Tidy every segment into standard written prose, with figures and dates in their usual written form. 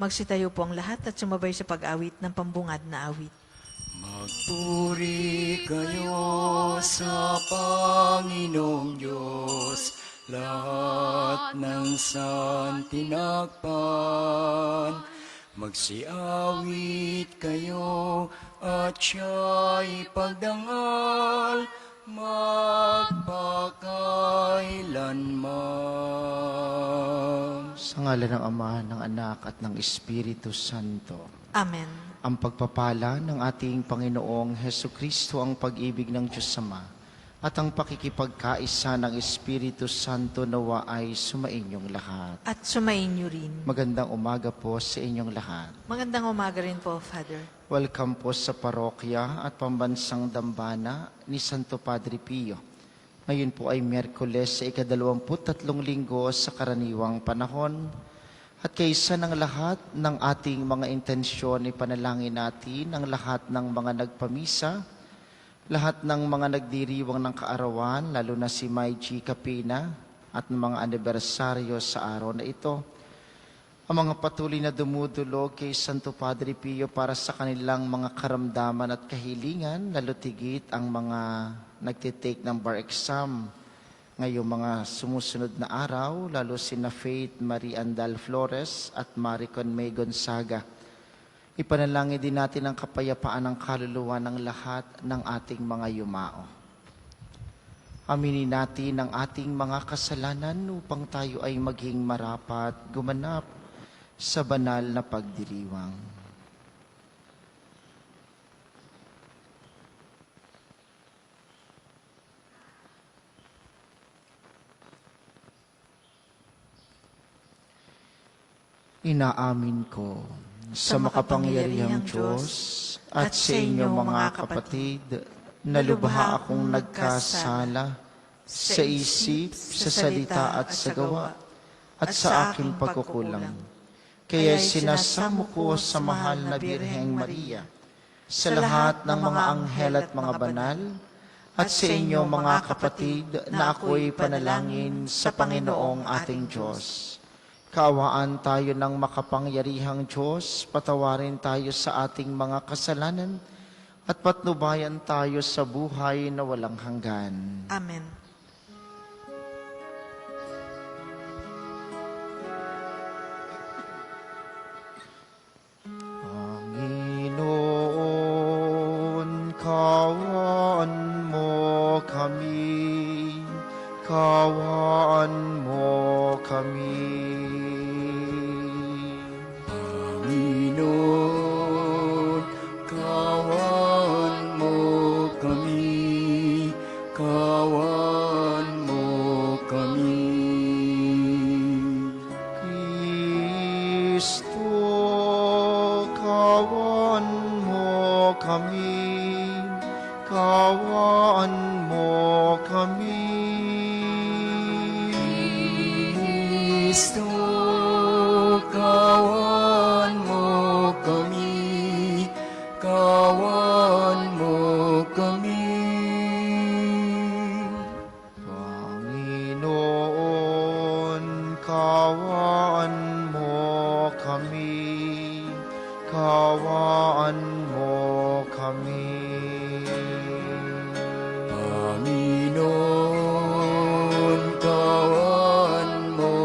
Magsitayo po ang lahat at sumabay sa pag-awit ng pambungad na awit. Magpuri kayo sa Panginoong Diyos, lahat ng santinakpan. Magsiawit kayo at siya'y pagdangal magpakailanman. Sa ngalan ng Ama, ng Anak, at ng Espiritu Santo. Amen. Ang pagpapala ng ating Panginoong Hesukristo, ang pag-ibig ng Diyos Ama, at ang pakikipagkaisa ng Espiritu Santo nawa ay sumainyong lahat. At sumainyo rin. Magandang umaga po sa inyong lahat. Magandang umaga rin po, Father. Welcome po sa parokya at pambansang dambana ni Santo Padre Pio. Ngayon po ay Miyerkules sa ika-23 linggo sa karaniwang panahon. At kaysa ng lahat ng ating mga intensyon, ipanalangin natin ang lahat ng mga nagpamisa, lahat ng mga nagdiriwang ng kaarawan, lalo na si May G. Capina at ng mga anibersaryo sa araw na ito. Ang mga patuloy na dumudulog kay Santo Padre Pio para sa kanilang mga karamdaman at kahilingan, lalo tigit ang mga nagtitake ng bar exam ngayong mga sumusunod na araw, lalo sina Faith Marie Andal Flores at Maricon May Gonzaga. Ipanalangin din natin ang kapayapaan ng kaluluwa ng lahat ng ating mga yumao. Aminin natin ang ating mga kasalanan upang tayo ay maging marapat, gumanap sa banal na pagdiriwang. Inaamin ko sa makapangyarihang Diyos at sa inyong mga kapatid na lubha akong nagkasala sa isip, sa salita at sa gawa at sa aking pagkukulang. Kaya sinasamo ko sa mahal na Birheng Maria, sa lahat ng mga anghel at mga banal, at sa inyong mga kapatid na ako'y panalangin sa Panginoong ating Diyos. Kaawaan tayo ng makapangyarihang Diyos, patawarin tayo sa ating mga kasalanan, at patnubayan tayo sa buhay na walang hanggan. Amen. Panginoon, kaawaan mo kami, kaawaan mo kami. Panginoon, kawan mo kami, kawan mo kami. Kristo, kawan mo kami, kawan mo kami. Kristo, kawan mo kami, kawan mo kami. Panginoon, kawan mo kami, kawan mo kami. Panginoon, kawan mo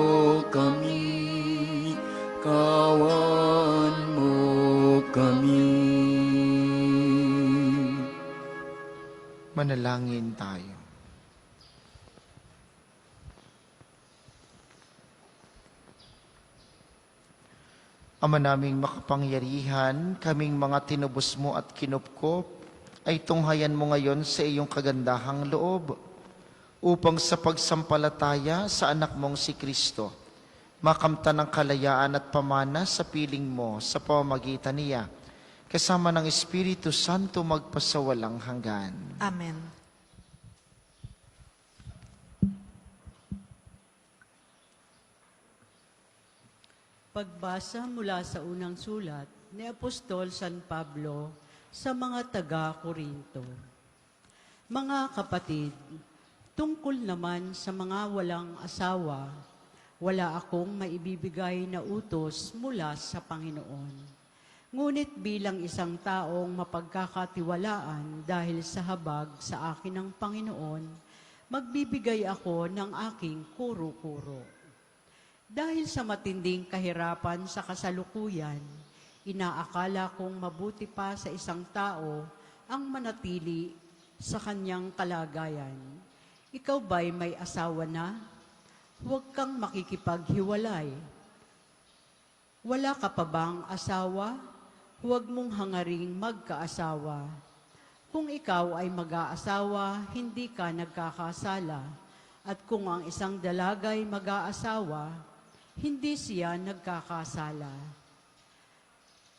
kami, kawan mo kami. Manalangin tayo. Ama naming makapangyarihan, kaming mga tinubos mo at kinupkop, ay tunghayan mo ngayon sa iyong kagandahang loob, upang sa pagsampalataya sa anak mong si Kristo, makamtan ng kalayaan at pamana sa piling mo sa pamamagitan niya, kasama ng Espiritu Santo magpasawalang hanggan. Amen. Pagbasa mula sa unang sulat ni Apostol San Pablo sa mga taga-Korinto. Mga kapatid, tungkol naman sa mga walang asawa, Wala akong maibibigay na utos mula sa Panginoon. Ngunit bilang isang taong mapagkakatiwalaan dahil sa habag sa akin ng Panginoon, magbibigay ako ng aking kuro-kuro. Dahil sa matinding kahirapan sa kasalukuyan, inaakala kong mabuti pa sa isang tao ang manatili sa kanyang kalagayan. Ikaw ba'y may asawa na? Huwag kang makikipaghiwalay. Wala ka pa bang asawa? Huwag mong hangaring magkaasawa. Kung ikaw ay mag-aasawa, hindi ka nagkakasala. At kung ang isang dalagay mag-aasawa, hindi siya nagkakasala.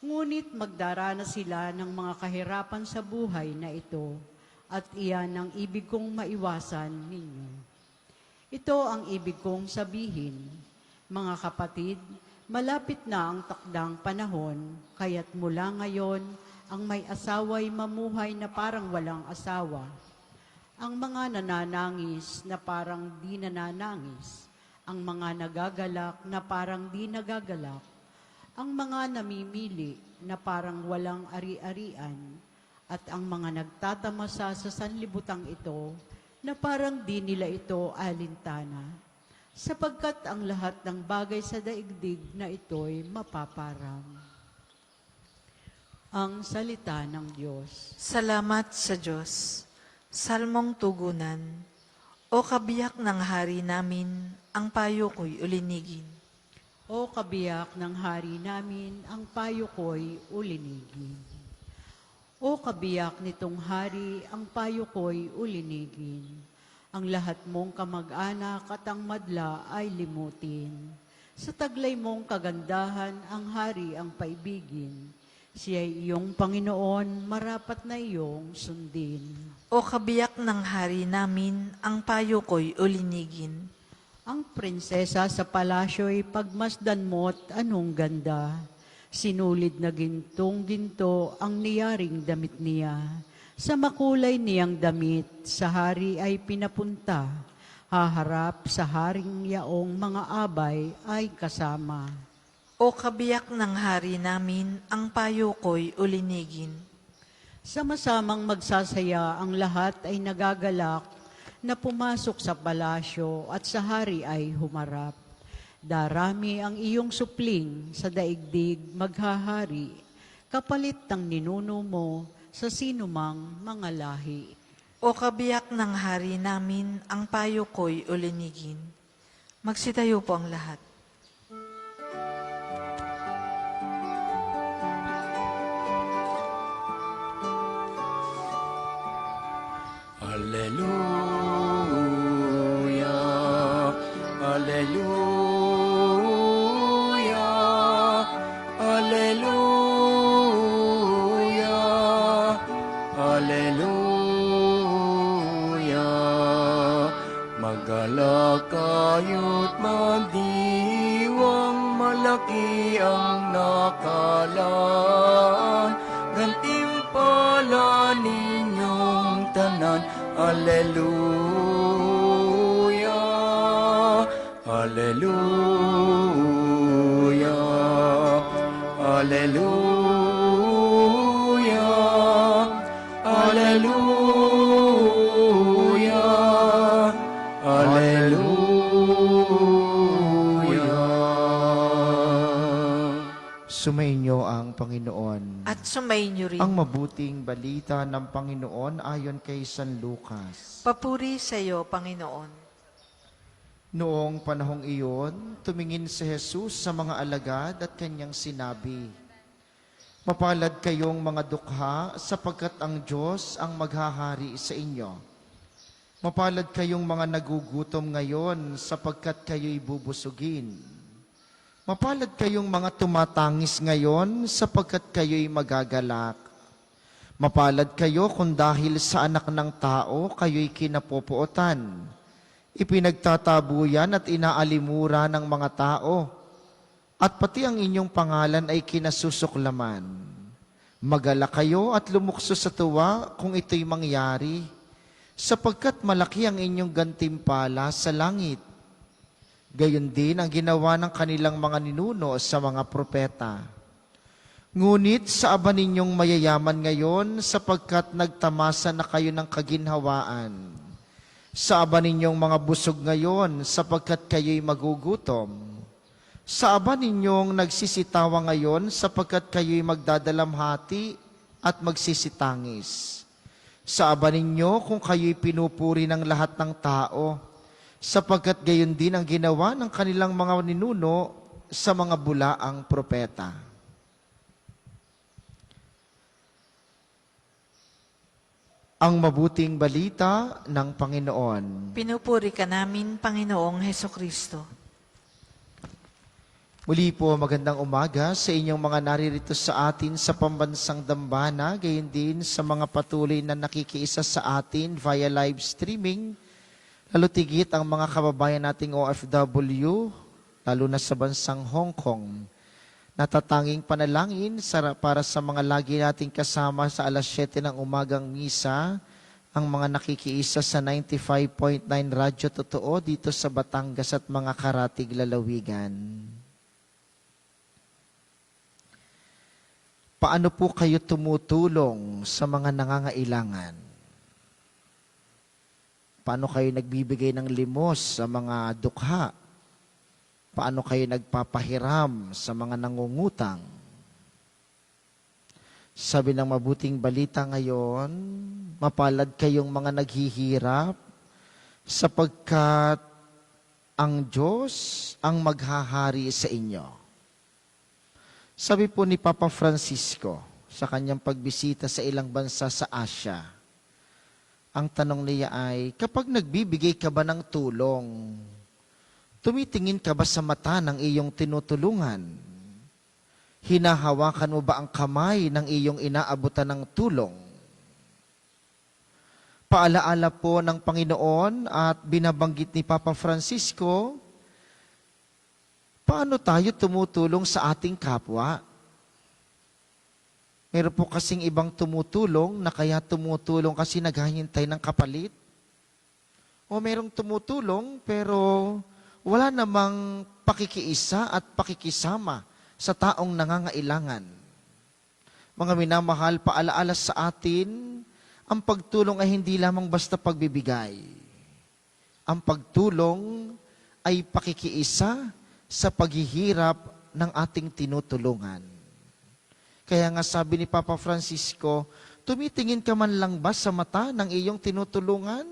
Ngunit magdaranas sila ng mga kahirapan sa buhay na ito, at iyan ang ibig kong maiwasan ninyo. Ito ang ibig kong sabihin, mga kapatid, malapit na ang takdang panahon, kaya't mula ngayon, ang may asawa'y mamuhay na parang walang asawa. Ang mga nananangis na parang di nananangis. Ang mga nagagalak na parang di nagagalak. Ang mga namimili na parang walang ari-arian. At ang mga nagtatamasa sa sanlibutan ito na parang di nila ito alintana. Sapagkat ang lahat ng bagay sa daigdig na ito'y mapaparang. Ang salita ng Diyos. Salamat sa Diyos. Salmong tugunan. O kabiyak ng hari namin, ang payo ko'y ulinigin. O kabiyak ng hari namin, ang payo ko'y ulinigin. O kabiyak nitong hari, ang payo ko'y ulinigin. Ang lahat mong kamag-anak at ang madla ay limutin. Sa taglay mong kagandahan, ang hari ang paibigin. Siya'y iyong Panginoon, marapat na iyong sundin. O kabiyak ng hari namin, ang payo ko'y ulinigin. Ang prinsesa sa palasyo'y pagmasdan mo't anong ganda. Sinulid na gintong-ginto ang niyaring damit niya. Sa makulay niyang damit, sa hari ay pinapunta. Haharap sa haring yaong mga abay ay kasama. O kabiyak ng hari namin, ang payo ko'y ulinigin. Sama-samang magsasaya ang lahat ay nagagalak na pumasok sa palasyo at sa hari ay humarap. Darami ang iyong supling sa daigdig maghahari, kapalit ng ninuno mo sa sinumang mga lahi. O kabiyak ng hari namin, ang payo ko'y ulinigin. Magsitayo po ang lahat. Alleluia, Alleluia, Alleluia, Alleluia. Magalak kayo't magdiwang, malaki ang nakalaan, gantimpala ninyong tanan. Alleluia, Alleluia, Alleluia, Alleluia, Alleluia. Sumainyo ang Panginoon. At sumainyo rin. Ang mabuting balita ng Panginoon ayon kay San Lucas. Papuri sa iyo, Panginoon. Noong panahong iyon, tumingin si Jesus sa mga alagad at kanyang sinabi, "Mapalad kayong mga dukha sapagkat ang Diyos ang maghahari sa inyo. Mapalad kayong mga nagugutom ngayon sapagkat kayo'y bubusugin. Mapalad kayong mga tumatangis ngayon sapagkat kayo'y magagalak. Mapalad kayo kung dahil sa anak ng tao kayo'y kinapopuotan. Ipinagtatabuyan at inaalimura ng mga tao, at pati ang inyong pangalan ay kinasusuklaman. Magalak kayo at lumukso sa tuwa kung ito'y mangyari, sapagkat malaki ang inyong gantimpala sa langit. Gayon din ang ginawa ng kanilang mga ninuno sa mga propeta. Ngunit sa aba ninyong mayayaman ngayon sapagkat nagtamasa na kayo ng kaginhawaan. Sa aba ninyong mga busog ngayon sapagkat kayo'y magugutom. Sa aba ninyong nagsisitawa ngayon sapagkat kayo'y magdadalamhati at magsisitangis. Sa aba ninyo kung kayo'y pinupuri ng lahat ng tao, sapagkat gayon din ang ginawa ng kanilang mga ninuno sa mga bulaang propeta. Ang mabuting balita ng Panginoon. Pinupuri ka namin, Panginoong Heso Kristo. Muli po, magandang umaga sa inyong mga naririto sa atin sa pambansang dambana, gayon din sa mga patuloy na nakikiisa sa atin via live streaming, lalo tigit ang mga kababayan nating OFW, lalo na sa bansang Hong Kong. Natatanging panalangin para sa mga lagi nating kasama sa alas 7 ng umagang misa, ang mga nakikiisa sa 95.9 Radyo Totoo dito sa Batangas at mga karatig lalawigan. Paano po kayo tumutulong sa mga nangangailangan? Paano kayo nagbibigay ng limos sa mga dukha? Paano kayo nagpapahiram sa mga nangungutang? Sabi ng mabuting balita ngayon, mapalad kayong mga naghihirap sapagkat ang Diyos ang maghahari sa inyo. Sabi po ni Papa Francisco sa kanyang pagbisita sa ilang bansa sa Asia, ang tanong niya ay, kapag nagbibigay ka ba ng tulong, tumitingin ka ba sa mata ng iyong tinutulungan? Hinahawakan mo ba ang kamay ng iyong inaabutan ng tulong? Paalaala po ng Panginoon at binabanggit ni Papa Francisco, paano tayo tumutulong sa ating kapwa? Meron po kasing ibang tumutulong na kaya tumutulong kasi naghahintay ng kapalit. O merong tumutulong pero wala namang pakikiisa at pakikisama sa taong nangangailangan. Mga minamahal, paalaala sa atin, ang pagtulong ay hindi lamang basta pagbibigay. Ang pagtulong ay pakikiisa sa paghihirap ng ating tinutulungan. Kaya nga sabi ni Papa Francisco, tumitingin ka man lang ba sa mata ng iyong tinutulungan?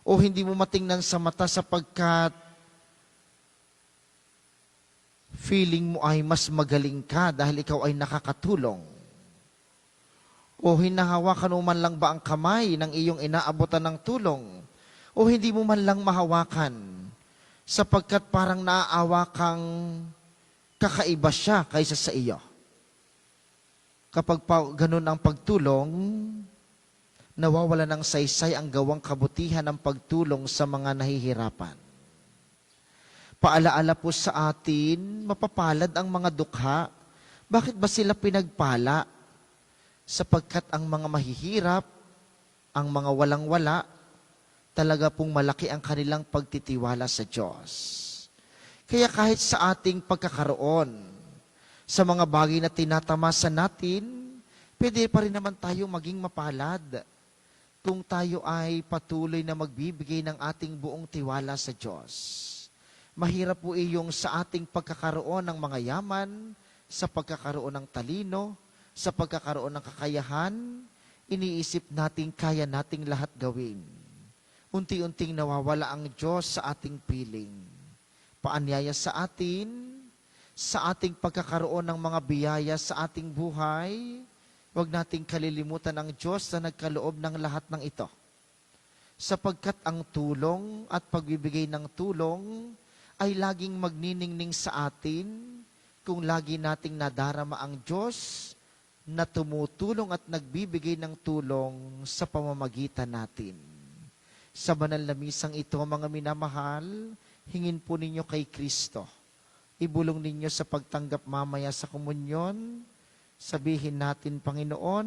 O hindi mo matingnan sa mata sapagkat feeling mo ay mas magaling ka dahil ikaw ay nakakatulong? O hinahawakan mo man lang ba ang kamay ng iyong inaabutan ng tulong? O hindi mo man lang mahawakan sapagkat parang naaawa kang kakaiba siya kaysa sa iyo. Kapag ganun ang pagtulong, nawawala ng saysay ang gawang kabutihan ng pagtulong sa mga nahihirapan. Paalaala po sa atin, mapapalad ang mga dukha. Bakit ba sila pinagpala? Sapagkat ang mga mahihirap, ang mga walang-wala, talaga pong malaki ang kanilang pagtitiwala sa Diyos. Kaya kahit sa ating pagkakaroon, sa mga bagay na tinatamasa natin, pwede pa rin naman tayo maging mapalad kung tayo ay patuloy na magbibigay ng ating buong tiwala sa Diyos. Mahirap po iyong sa ating pagkakaroon ng mga yaman, sa pagkakaroon ng talino, sa pagkakaroon ng kakayahan, iniisip natin kaya nating lahat gawin. Unti-unting nawawala ang Diyos sa ating piling. Paanyaya sa ating pagkakaroon ng mga biyaya sa ating buhay, huwag nating kalilimutan ang Diyos na nagkaloob ng lahat ng ito. Sapagkat ang tulong at pagbibigay ng tulong ay laging magniningning sa atin kung lagi nating nadarama ang Diyos na tumutulong at nagbibigay ng tulong sa pamamagitan natin. Sa banal na misang ito, mga minamahal, hingin po ninyo kay Kristo. Ibulong ninyo sa pagtanggap mamaya sa komunyon. Sabihin natin, Panginoon,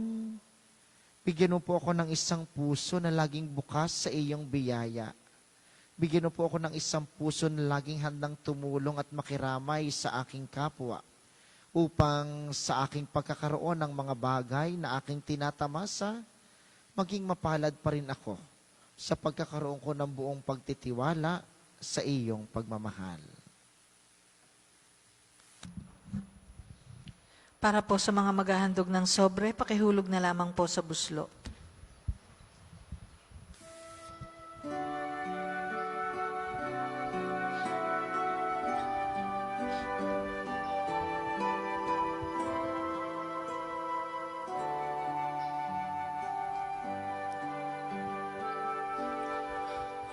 bigyan mo po ako ng isang puso na laging bukas sa iyong biyaya. Bigyan mo po ako ng isang puso na laging handang tumulong at makiramay sa aking kapwa upang sa aking pagkakaroon ng mga bagay na aking tinatamasa, maging mapalad pa rin ako sa pagkakaroon ko ng buong pagtitiwala sa iyong pagmamahal. Para po sa mga maghahandog ng sobre, pakihulog na lamang po sa buslo.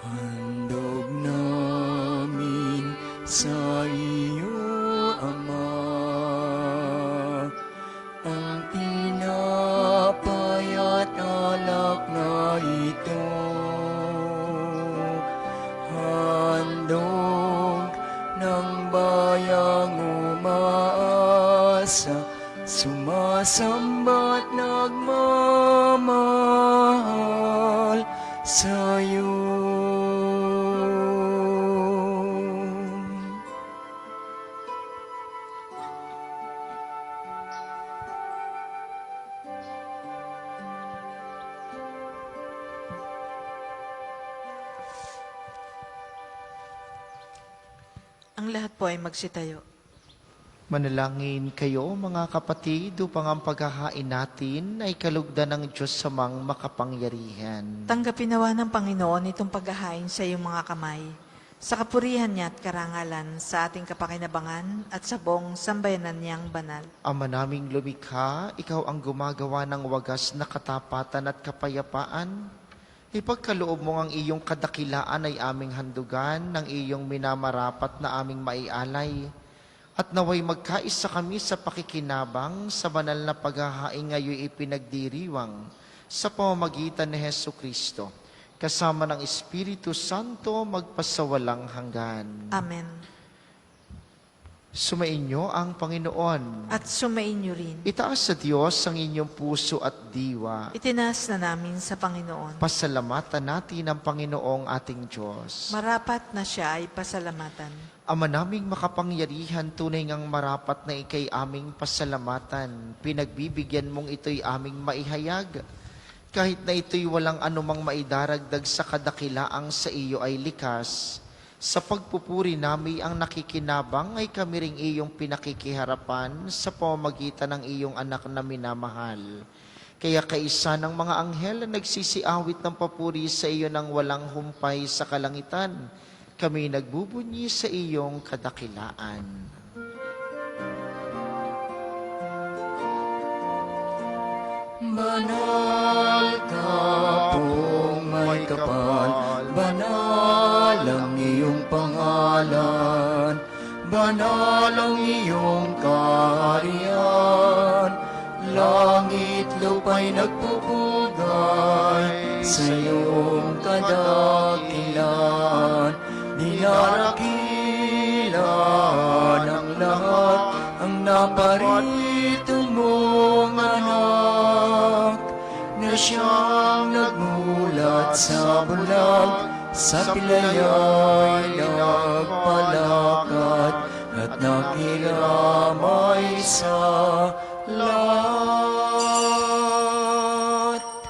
Handog namin sa iyo, Ama, ang tinapay at alak na ito. Handog ng bayang umaasa, sumasamba't nagmamahal sa'yo. Ang lahat po ay magsitayo. Manalangin kayo mga kapatid upang ang paghahain natin ay kalugdan ng Diyos samang makapangyarihan. Tanggapin nawa ng Panginoon itong paghahain sa iyong mga kamay, sa kapurihan niya at karangalan, sa ating kapakinabangan at sa buong sambayanan niyang banal. Ama naming lumikha, ikaw ang gumagawa ng wagas na katapatan at kapayapaan. Ipagkaloob mo ang iyong kadakilaan ay aming handugan ng iyong minamarapat na aming maialay. At naway magkaisa kami sa pakikinabang sa banal na paghahain ngayon ipinagdiriwang sa pamamagitan ni Hesu Kristo, kasama ng Espiritu Santo magpasawalang hanggan. Amen. Sumainyo ang Panginoon. At sumainyo rin. Itaas sa Diyos ang inyong puso at diwa. Itinaas na namin sa Panginoon. Pasalamatan natin ang Panginoong ating Diyos. Marapat na siya ay pasalamatan. Ama naming makapangyarihan, tunay ngang marapat na ikay aming pasalamatan. Pinagbibigyan mong ito'y aming maihayag. Kahit na ito'y walang anumang maidaragdag sa kadakilaang sa iyo ay likas. Sa pagpupuri namin ang nakikinabang ay kami ring iyong pinakikiharapan sa pamamagitan ng iyong anak na minamahal. Kaya kaisa ng mga anghel na nagsisiawit ng papuri sa iyo ng walang humpay sa kalangitan, kami nagbubunyi sa iyong kadakilaan. Banal ka pong may kapal, banal ang iyong pangalan, banal ang iyong kaharian, langit lupa'y nagpupugay sa iyong kadakilan, dinarakilan ang lahat ang naparito mong anak, na siyang nagmulat sa bulag, sa pilaya'y nagpalakad, at nakiramay sa lahat.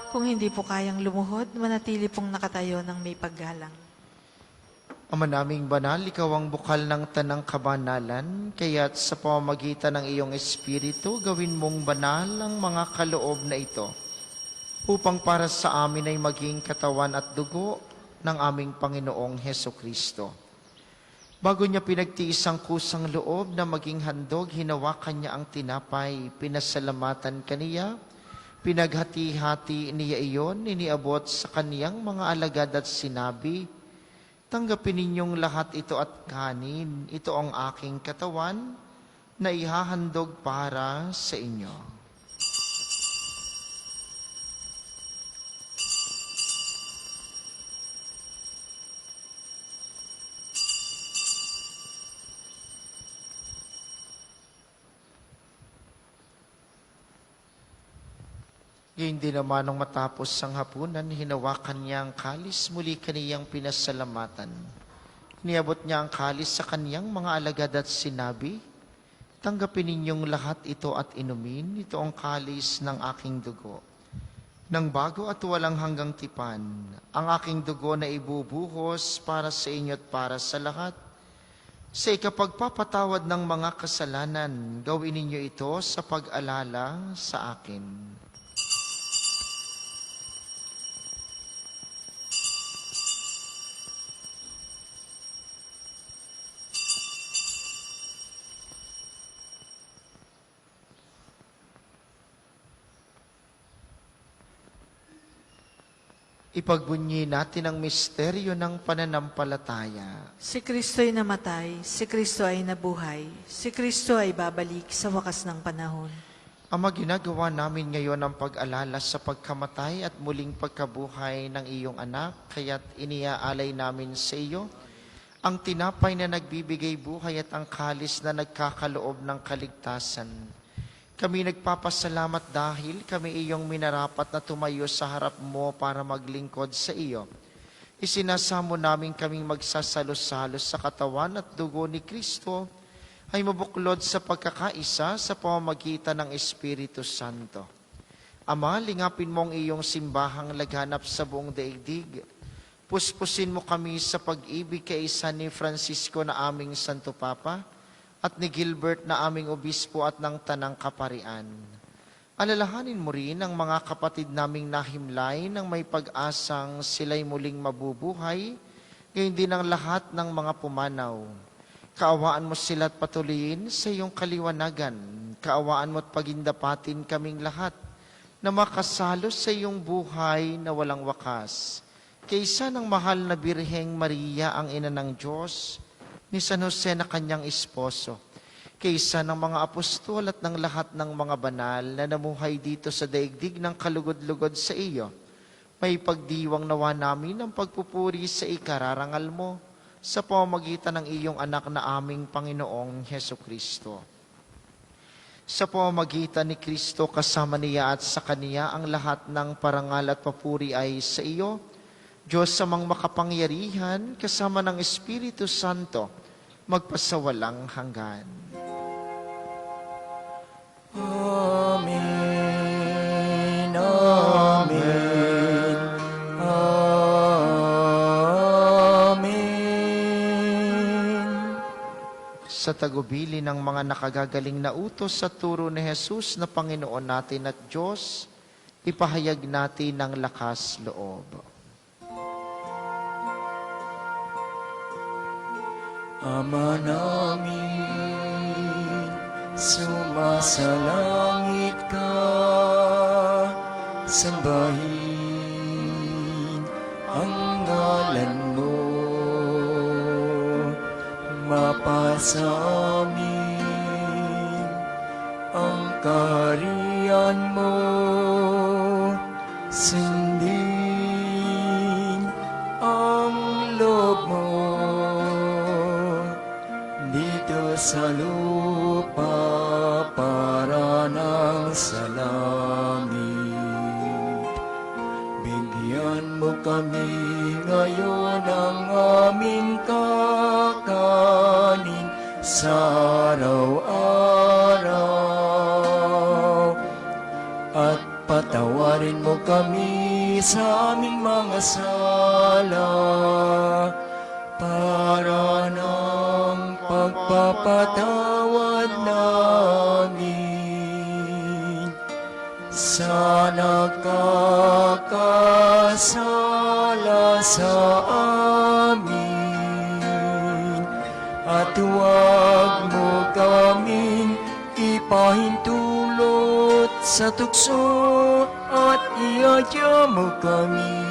Kung hindi po kayang lumuhod, manatili pong nakatayo ng may paggalang. Ama naming banal, ikaw ang bukal ng tanang kabanalan, kaya't sa pamamagitan ng iyong Espiritu, gawin mong banal ang mga kaloob na ito, upang para sa amin ay maging katawan at dugo ng aming Panginoong Heso Kristo. Bago niya pinagtiis ang kusang loob na maging handog, hinawakan niya ang tinapay, pinasalamatan kaniya, pinaghati-hati niya iyon, iniabot sa kaniyang mga alagad at sinabi, tanggapin ninyong lahat ito at kanin, ito ang aking katawan na ihahandog para sa inyo. Ngayon din naman nung matapos ang hapunan, hinawakan niya ang kalis, muli kaniyang pinasalamatan. Niabot niya ang kalis sa kaniyang mga alagad at sinabi, tanggapin ninyong lahat ito at inumin, ito ang kalis ng aking dugo. Nang bago at walang hanggang tipan, ang aking dugo na ibubuhos para sa inyo at para sa lahat. Sa ikapagpapatawad ng mga kasalanan, gawin ninyo ito sa pag-alala sa akin. Ipagbunyi natin ang misteryo ng pananampalataya. Si Kristo'y namatay, si Kristo ay nabuhay, si Kristo ay babalik sa wakas ng panahon. Ama, ginagawa namin ngayon ang pag-alala sa pagkamatay at muling pagkabuhay ng iyong anak, kaya't iniaalay namin sa iyo ang tinapay na nagbibigay buhay at ang kalis na nagkakaloob ng kaligtasan. Kami nagpapasalamat dahil kami iyong minarapat na tumayo sa harap mo para maglingkod sa iyo. Isinasamo namin kaming magsasalos-salos sa katawan at dugo ni Kristo ay mabuklod sa pagkakaisa sa pamamagitan ng Espiritu Santo. Ama, lingapin mo ang iyong simbahang laganap sa buong daigdig. Puspusin mo kami sa pag-ibig kaisa ni Francisco na aming Santo Papa, at ni Gilbert na aming obispo at ng Tanang Kaparian. Alalahanin mo rin ang mga kapatid naming nahimlay nang may pag-asang sila'y muling mabubuhay, ngayon din ang lahat ng mga pumanaw. Kaawaan mo sila at patuloyin sa iyong kaliwanagan. Kaawaan mo at pagindapatin kaming lahat na makasalos sa iyong buhay na walang wakas. Kaysa ng mahal na Birheng Maria, ang ina ng Diyos, ni San Jose na kanyang esposo, kaysa ng mga apostol at ng lahat ng mga banal na namuhay dito sa daigdig ng kalugod-lugod sa iyo, may pagdiwang nawa namin ang pagpupuri sa ikararangal mo sa pamamagitan ng iyong anak na aming Panginoong Heso Kristo. Sa pamamagitan ni Kristo kasama niya at sa Kaniya ang lahat ng parangal at papuri ay sa iyo, Diyos samang makapangyarihan, kasama ng Espiritu Santo, magpasawalang hanggan. Amen, Amen, Amen. Sa tagubili ng mga nakagagaling na utos sa turo ni Jesus na Panginoon natin at Diyos, ipahayag natin ng lakas loob. Ama namin, sumasalangit ka, sambahin ang ngalan mo, mapasa amin ang kaharian mo, sundin ang loob mo dito sa lupa para ng sa langit. Bigyan mo kami ngayon ng aming kakanin sa araw-araw, at patawarin mo kami sa aming mga sala para ng pagpapatawad namin sa nakakasala sa amin, at huwag mo kaming ipahintulot sa tukso, at iadya mo kami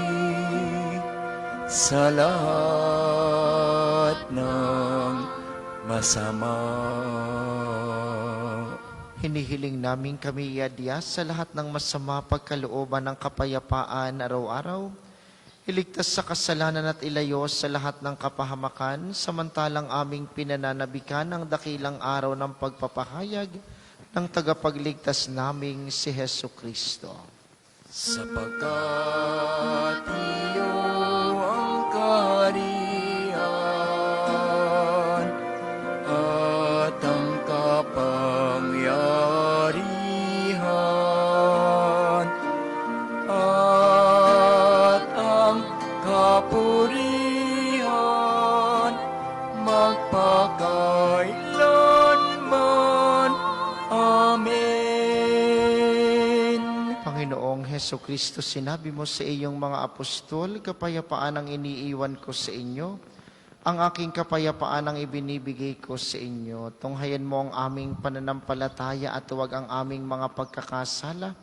sa lahat ng masama. Hinihiling namin kami iadya sa lahat ng masama pagkalooban ng kapayapaan araw-araw, iligtas sa kasalanan at ilayo sa lahat ng kapahamakan, samantalang aming pinananabikan ang dakilang araw ng pagpapahayag ng tagapagligtas naming si Heso Kristo. sapagkat iyo ang kaharian at ang kapangyarihan at ang kapurihan magpakailanman. Amen. Panginoong Heso Kristo, sinabi mo sa iyong mga apostol, kapayapaan ang iniiwan ko sa inyo, ang aking kapayapaan ang ibinibigay ko sa inyo. Tunghayan mo ang aming pananampalataya at huwag ang aming mga pagkakasala.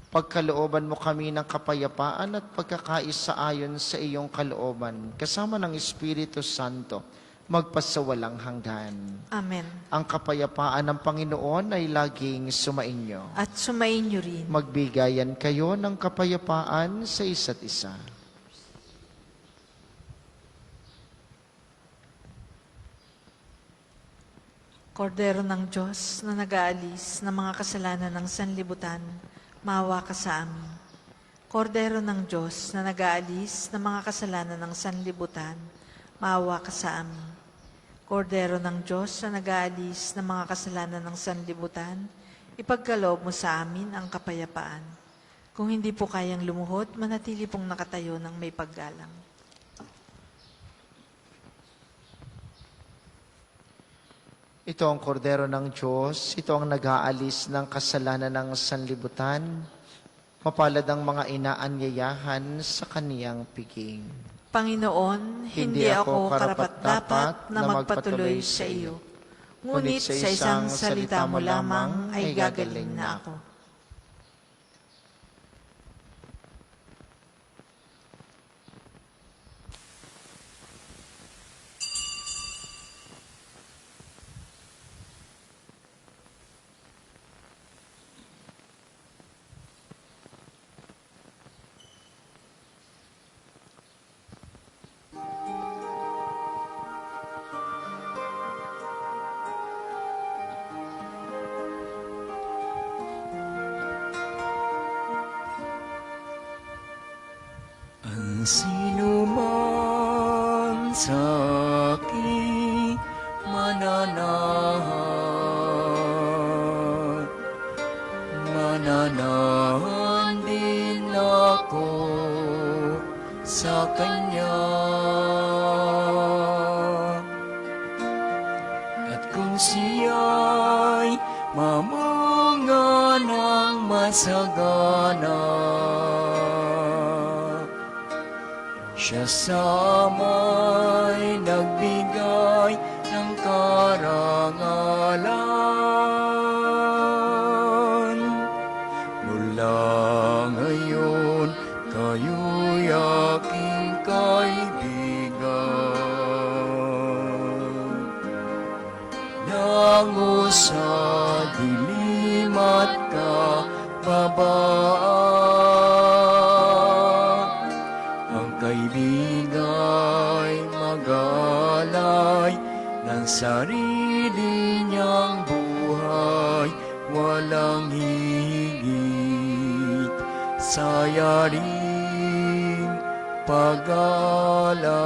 Pagkalooban mo kami ng kapayapaan at pagkakaisa ayon sa iyong kalooban, kasama ng Espiritu Santo, magpasawalang hanggan. Amen. Ang kapayapaan ng Panginoon ay laging sumainyo. At sumainyo rin. Magbigayan kayo ng kapayapaan sa isa't isa. Kordero ng Diyos na nag-aalis ng mga kasalanan ng sanlibutan, maawa ka sa amin. Kordero ng Diyos na nag-aalis ng mga kasalanan ng sanlibutan, maawa ka sa amin. Kordero ng Diyos na nag-aalis ng mga kasalanan ng sanlibutan, ipagkaloob mo sa amin ang kapayapaan. Kung hindi po kayang lumuhod, manatili pong nakatayo ng may paggalang. Ito ang kordero ng Diyos, ito ang nag-aalis ng kasalanan ng sanlibutan. Mapalad ang mga inaanyayahan sa kaniyang piging. Panginoon, hindi ako karapat-dapat na magpatuloy sa iyo. Ngunit sa isang salita mo lamang ay gagaling na ako. Ang sino man sa aking mananahan, mananahan din ako sa Kanya. At kung siya'y mamunga ng masagana, siya sa ama'y nagbigay ng karangalan. Mula ngayon, kayo'y aking kaibigan. Nango sa dilim at kababaan, ang kaibigay mag-alay ng sarili niyang buhay, walang higit sa yaring pag-alay.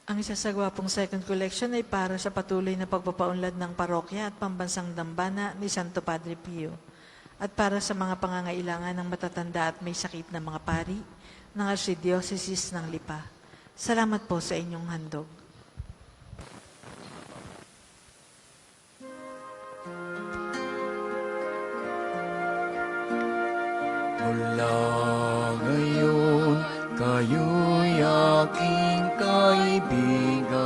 Ang isasagawa pong second collection ay para sa patuloy na pagpapaunlad ng parokya at pambansang dambana ni Santo Padre Pio at para sa mga pangangailangan ng matatanda at may sakit na mga pari ng Archdiocese ng Lipa. Salamat po sa inyong handog. Mula ngayon, kayo'y aking kaibigan.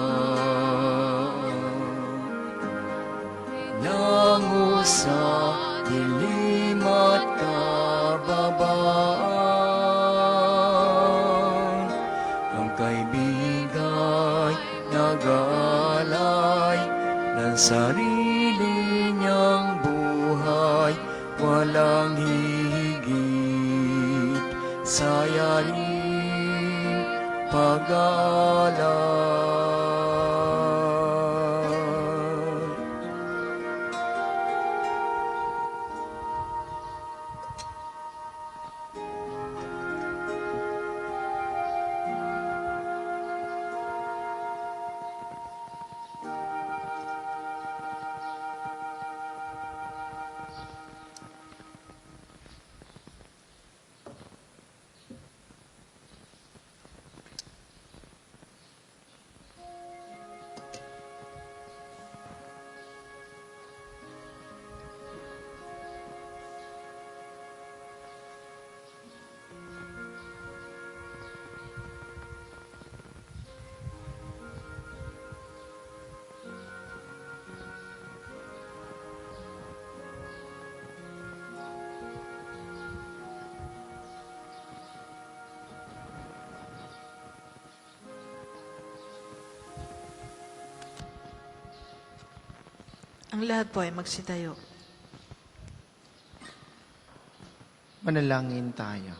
Nango sa dilim at kababaan, ang kaibigay nag-aalay ng sarili niyang buhay, walang higit sa yaring pag-aalay. Ang lahat po ay magsitayo. Manalangin tayo.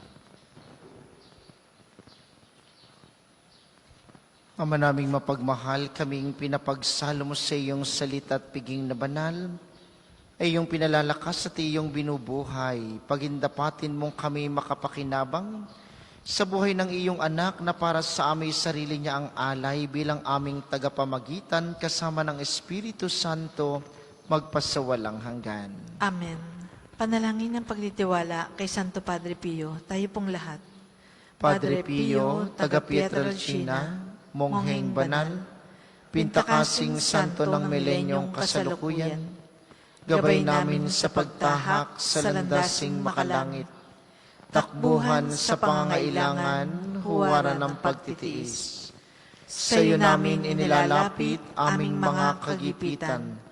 Ama naming mapagmahal, kaming pinapagsalo mo sa iyong salita at piging na banal, ay iyong pinalalakas at iyong binubuhay. Pagindapatin mong kami makapakinabang sa buhay ng iyong anak na para sa aming sarili niya ang alay bilang aming tagapamagitan kasama ng Espiritu Santo magpasawalang hanggan. Amen. Panalangin ng pagtitiwala kay Santo Padre Pio, tayo pong lahat. Padre Pio, taga Pietrelcina, mongheng banal, pintakasing santo ng milenyong kasalukuyan, gabay namin sa pagtahak sa landasing makalangit, takbuhan sa pangangailangan, huwaran ng pagtitiis. Sa iyo namin inilalapit aming mga kagipitan.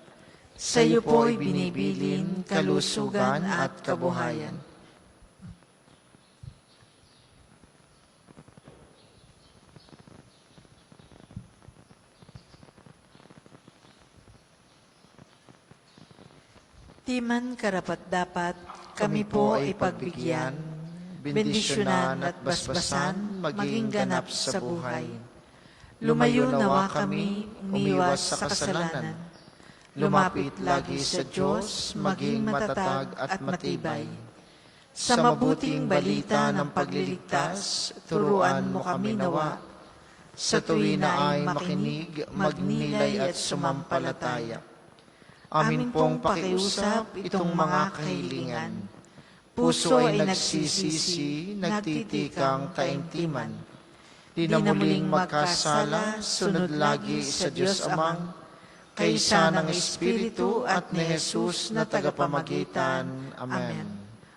Sa iyo po'y binibilin kalusugan at kabuhayan. Di man karapat-dapat, kami po ay pagbigyan, bendisyonan at basbasan, maging ganap sa buhay. Lumayo nawa kami, umiwas sa kasalanan. Lumapit lagi sa Diyos, maging matatag at matibay. Sa mabuting balita ng pagliligtas, turuan mo kami nawa. Sa tuwina ay makinig, magnilay at sumampalataya. Amin pong pakiusap itong mga kahilingan. Puso ay nagsisisi, nagtitikang taimtiman. Di na muling magkasala, sunod lagi sa Diyos Amang, kaysa ng Espiritu at ni Jesus na tagapamagitan. Amen.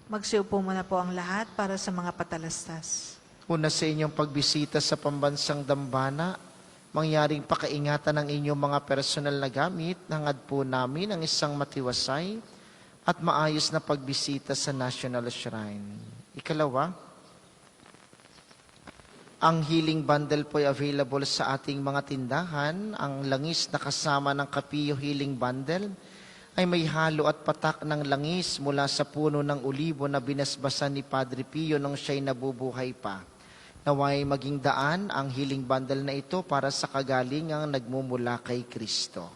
Magsiupo muna po ang lahat para sa mga patalastas. Una sa inyong pagbisita sa pambansang dambana, mangyaring pakaingatan ng inyong mga personal na gamit, hangad po namin ang isang matiwasay at maayos na pagbisita sa National Shrine. Ikalawa, ang healing bundle po ay available sa ating mga tindahan. Ang langis na kasama ng Kapio Healing Bundle ay may halo at patak ng langis mula sa puno ng olibo na binasbasan ni Padre Pio nung siya'y nabubuhay pa. Naway maging daan ang healing bundle na ito para sa kagalingang nagmumula kay Kristo.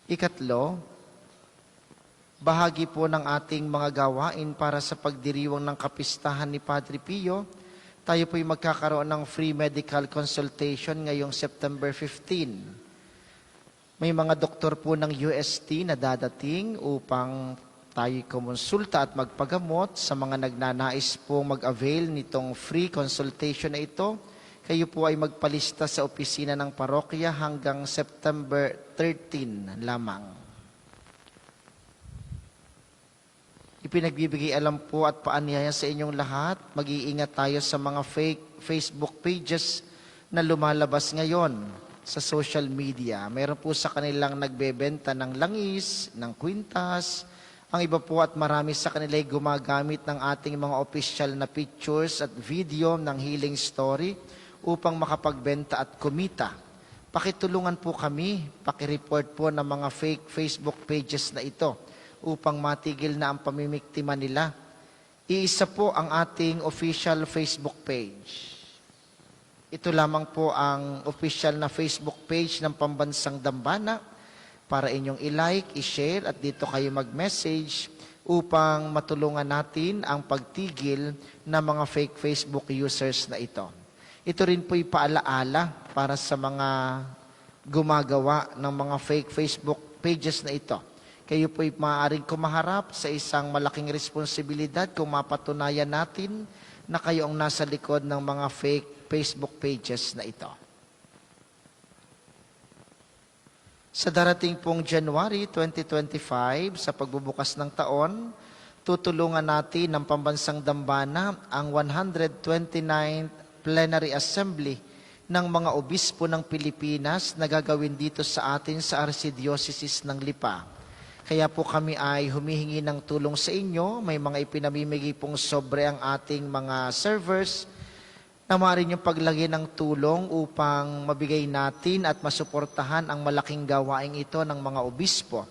Ikatlo, bahagi po ng ating mga gawain para sa pagdiriwang ng kapistahan ni Padre Pio. Tayo po'y magkakaroon ng free medical consultation ngayong September 15. May mga doktor po ng UST na dadating upang tayo'y kumonsulta at magpagamot. Sa mga nagnanais pong mag-avail nitong free consultation na ito, kayo po ay magpalista sa opisina ng parokya hanggang September 13 lamang. Ipinagbibigay alam po at paanyaya sa inyong lahat, mag-iingat tayo sa mga fake Facebook pages na lumalabas ngayon sa social media. Mayroon po sa kanilang nagbebenta ng langis, ng kwintas. Ang iba po at marami sa kanila ay gumagamit ng ating mga official na pictures at video ng healing story upang makapagbenta at kumita. Pakitulungan po kami, pakireport po ng mga fake Facebook pages na ito upang matigil na ang pamimiktima nila. Iisa po ang ating official Facebook page. Ito lamang po ang official na Facebook page ng Pambansang Dambana para inyong i-like, i-share at dito kayo mag-message upang matulungan natin ang pagtigil ng mga fake Facebook users na ito. Ito rin po'y paalaala para sa mga gumagawa ng mga fake Facebook pages na ito. Kayo po'y maaaring kumaharap sa isang malaking responsibilidad kung mapatunayan natin na kayo ang nasa likod ng mga fake Facebook pages na ito. Sa darating pong January 2025, sa pagbubukas ng taon, tutulungan natin ng Pambansang Dambana ang 129th Plenary Assembly ng mga obispo ng Pilipinas na gagawin dito sa atin sa Archdiocese ng Lipa. Kaya po kami ay humihingi ng tulong sa inyo. May mga ipinamimigay pong sobre ang ating mga servers na maaari niyong paglagay ng tulong upang mabigay natin at masuportahan ang malaking gawaing ito ng mga obispo.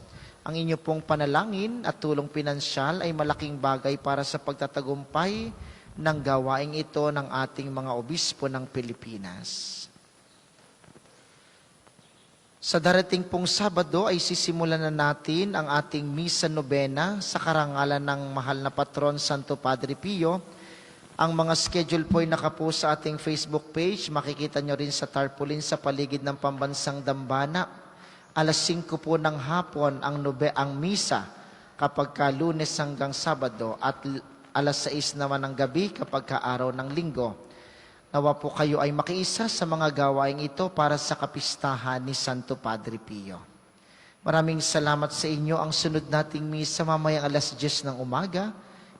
Ang inyo pong panalangin at tulong pinansyal ay malaking bagay para sa pagtatagumpay ng gawaing ito ng ating mga obispo ng Pilipinas. Sa darating pong Sabado ay sisimulan na natin ang ating Misa Nobena sa karangalan ng mahal na patron Santo Padre Pio. Ang mga schedule po ay nakapost sa ating Facebook page. Makikita nyo rin sa tarpaulin sa paligid ng Pambansang Dambana. Alas 5 po ng hapon ang misa kapag ka Lunes hanggang Sabado at alas 6 naman ng gabi kapag ka araw ng Linggo. Nawa po kayo ay makiisa sa mga gawaing ito para sa kapistahan ni Santo Padre Pio. Maraming salamat sa inyo. Ang sunod nating misa mamayang alas 10 ng umaga.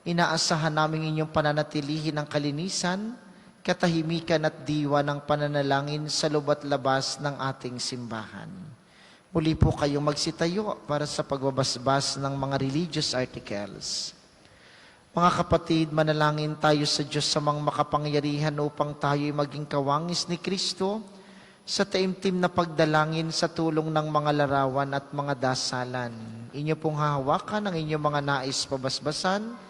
Inaasahan namin inyong pananatilihin ng kalinisan, katahimikan at diwa ng pananalangin sa loob at labas ng ating simbahan. Muli po kayong magsitayo para sa pagbabasbas ng mga religious articles. Mga kapatid, manalangin tayo sa Diyos sa mga makapangyarihan upang tayo'y maging kawangis ni Kristo sa taimtim na pagdalangin sa tulong ng mga larawan at mga dasalan. Inyo pong hahawakan ang inyong mga nais pabasbasan.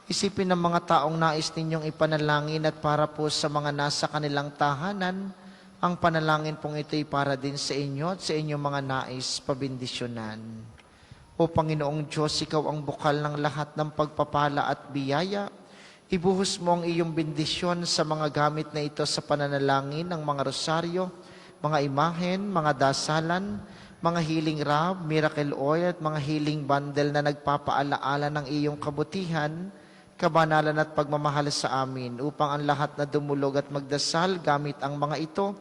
Isipin ng mga taong nais ninyong ipanalangin at para po sa mga nasa kanilang tahanan, ang panalangin pong ito'y para din sa inyo at sa inyong mga nais pabindisyonan. O Panginoong Diyos, Ikaw ang bukal ng lahat ng pagpapala at biyaya. Ibuhos mo ang iyong bendisyon sa mga gamit na ito sa pananalangin ng mga rosaryo, mga imahen, mga dasalan, mga healing rab, miracle oil at mga healing bundle na nagpapaalaala ng iyong kabutihan, kabanalan at pagmamahal sa amin upang ang lahat na dumulog at magdasal gamit ang mga ito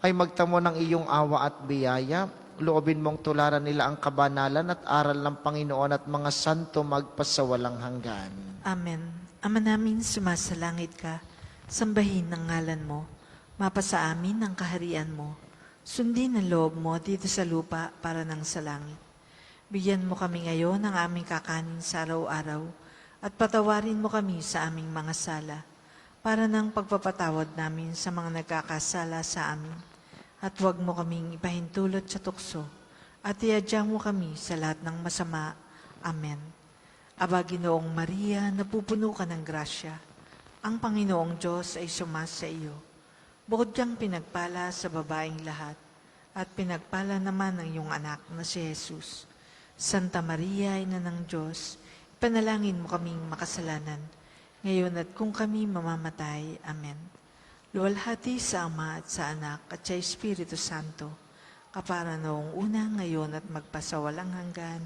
ay magtamo ng iyong awa at biyaya. Loobin mong tularan nila ang kabanalan at aral ng Panginoon at mga santo magpasawalang hanggan. Amen. Ama namin, sumasalangit ka, sambahin ang ngalan mo, mapasa amin ang kaharian mo, sundin ang loob mo dito sa lupa para nang sa langit. Bigyan mo kami ngayon ng aming kakanin sa araw-araw at patawarin mo kami sa aming mga sala para nang pagpapatawad namin sa mga nagkakasala sa amin. At huwag mo kaming ipahintulot sa tukso at iadya mo kami sa lahat ng masama. Amen. Aba, Ginoong Maria, napupuno ka ng grasya. Ang Panginoong Diyos ay sumasa iyo. Bukod kang pinagpala sa babaeng lahat, at pinagpala naman ang iyong anak na si Jesus. Santa Maria, Ina ng Diyos, panalangin mo kaming makasalanan, ngayon at kung kami mamamatay. Amen. Luwalhati sa Ama at sa Anak at sa Espiritu Santo, kapara noong una, ngayon at magpasawalang hanggan.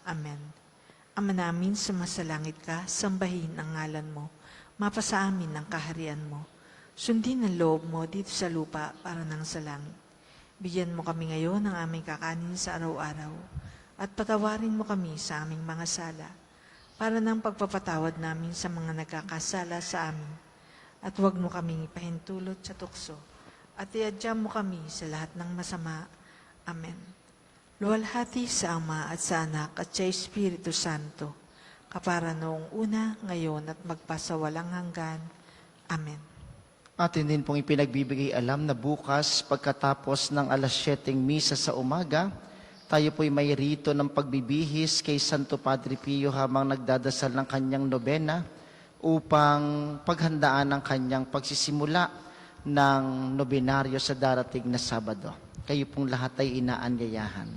Amen. Ama namin, sumasalangit ka, sambahin ang ngalan mo, mapasa amin ang kaharian mo. Sundin ang loob mo dito sa lupa para nang sa langit. Bigyan mo kami ngayon ng aming kakanin sa araw-araw at patawarin mo kami sa aming mga sala para nang pagpapatawad namin sa mga nagkakasala sa amin. At huwag mo kaming ipahintulot sa tukso at iadya mo kami sa lahat ng masama. Amen. Luwalhati sa Ama at sa Anak at sa Espiritu Santo, kapara noong una, ngayon at magpasawalang hanggan. Amen. Atin din pong ipinagbibigay alam na bukas pagkatapos ng alas 7 misa sa umaga, Tayo po'y may rito ng pagbibihis kay Santo Padre Pio habang nagdadasal ng kanyang nobena upang paghandaan ang kanyang pagsisimula ng nobenaryo sa darating na Sabado. Kayo pong lahat ay inaanyayahan.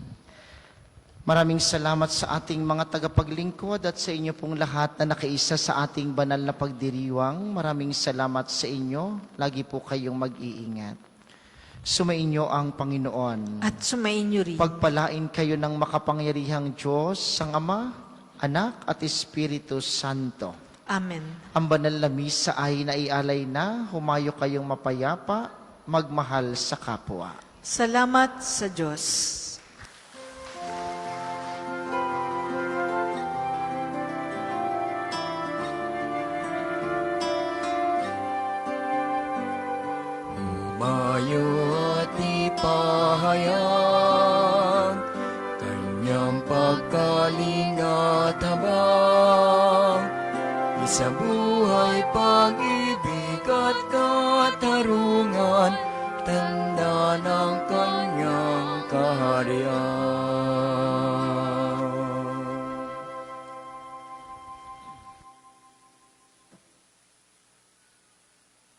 Maraming salamat sa ating mga tagapaglingkod at sa inyo pong lahat na nakiisa sa ating banal na pagdiriwang. Maraming salamat sa inyo. Lagi po kayong mag-iingat. Sumainyo ang Panginoon. At sumainyo rin. Pagpalain kayo ng makapangyarihang Diyos, ang Ama, Anak at Espiritu Santo. Amen. Ang banal na misa ay naialay na, humayo kayong mapayapa, magmahal sa kapwa. Salamat sa Diyos. Humayo at ipahayag kanyang pagkalinga at habang sa buhay, pag-ibig at katarungan, tanda ng kanyang kaharian.